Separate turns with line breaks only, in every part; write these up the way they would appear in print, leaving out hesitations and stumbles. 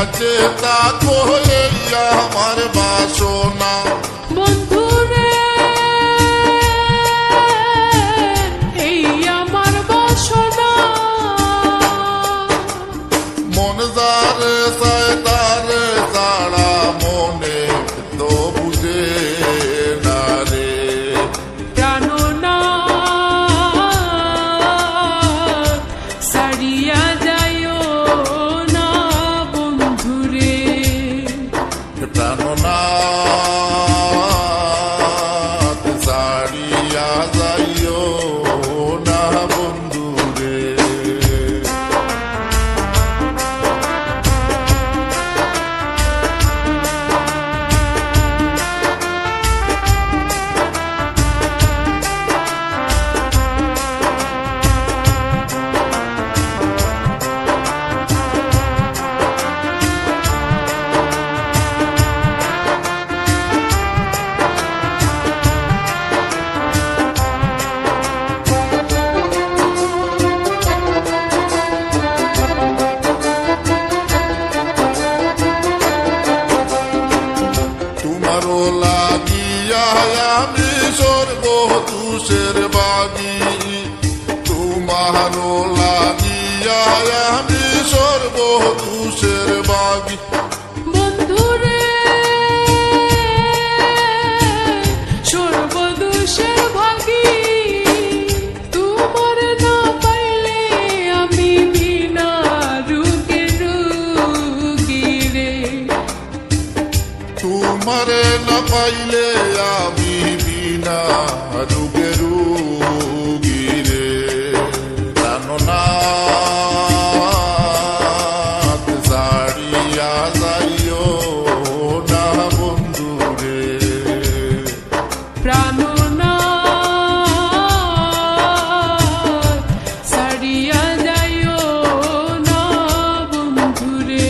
কাছে তাকো এই আমার বাসনা
বন্ধুরে এই আমার বাসনা
মন যারে চায় তারে ছাড়া মনে তো বুঝে না রে
প্রাণনা সারিয়া যাইও না বন্ধুরে
প্রাণনাথ ছাড়িয়া যাইও না বন্ধুরে তোমারও লাগিয়া আমি সর্বদোষের বাগী তোমারও লাগিয়া আমি সর্বদোষের বাগী
বন্ধুরে সর্বদোষের ভাগী তোমার না পাইলে আমি বিনা রোগে রোগী রে
তোমারে না পাইলে আমি বিনা রোগে রোগী রে প্রাণনাথ ছাড়িয়া যাইও না বন্ধুরে
প্রাণনা সারিয়া যাইও না বন্ধুরে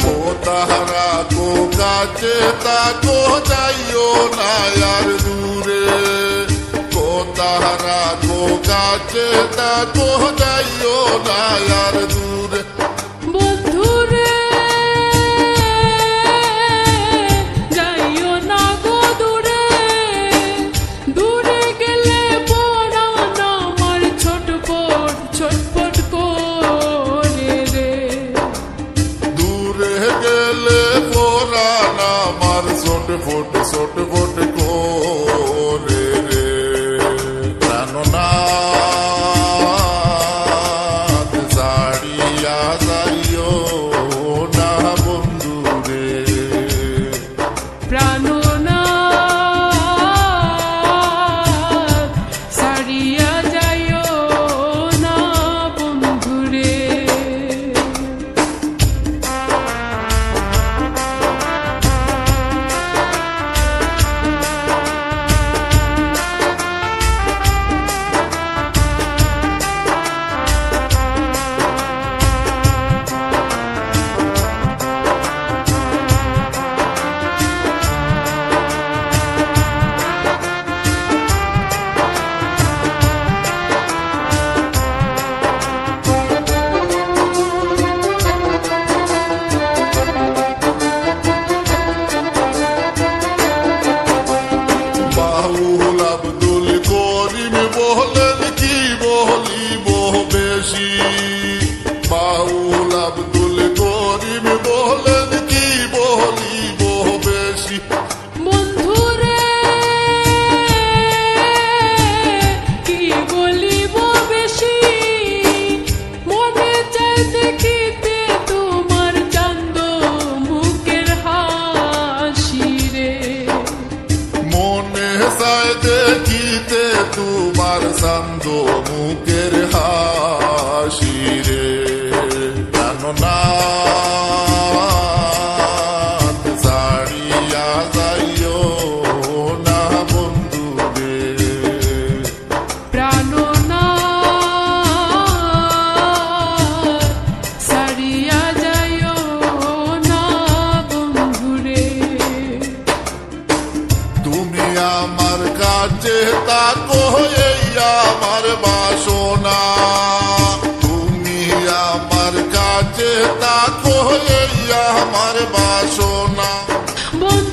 ও তাহারা কো কাছে তাকো যাইও না আর দূরে কো তাহারা কো কাছে তাকো যাইও না আর দূরে
বন্ধুরে যাইও না গো দূরে দূরে গেলে পরাণ আমার ছটফট ছটফট করে রে
দূরে গেলে পরাণ আমার ছোট ফোট করে রে প্রাণনাথ ছাড়িয়া যাইও না বন্ধুরে
প্রাণনা সারিয়া যাইও না বন্ধুরে
কাছে তাকো এই আমার বাসনা
বন্ধু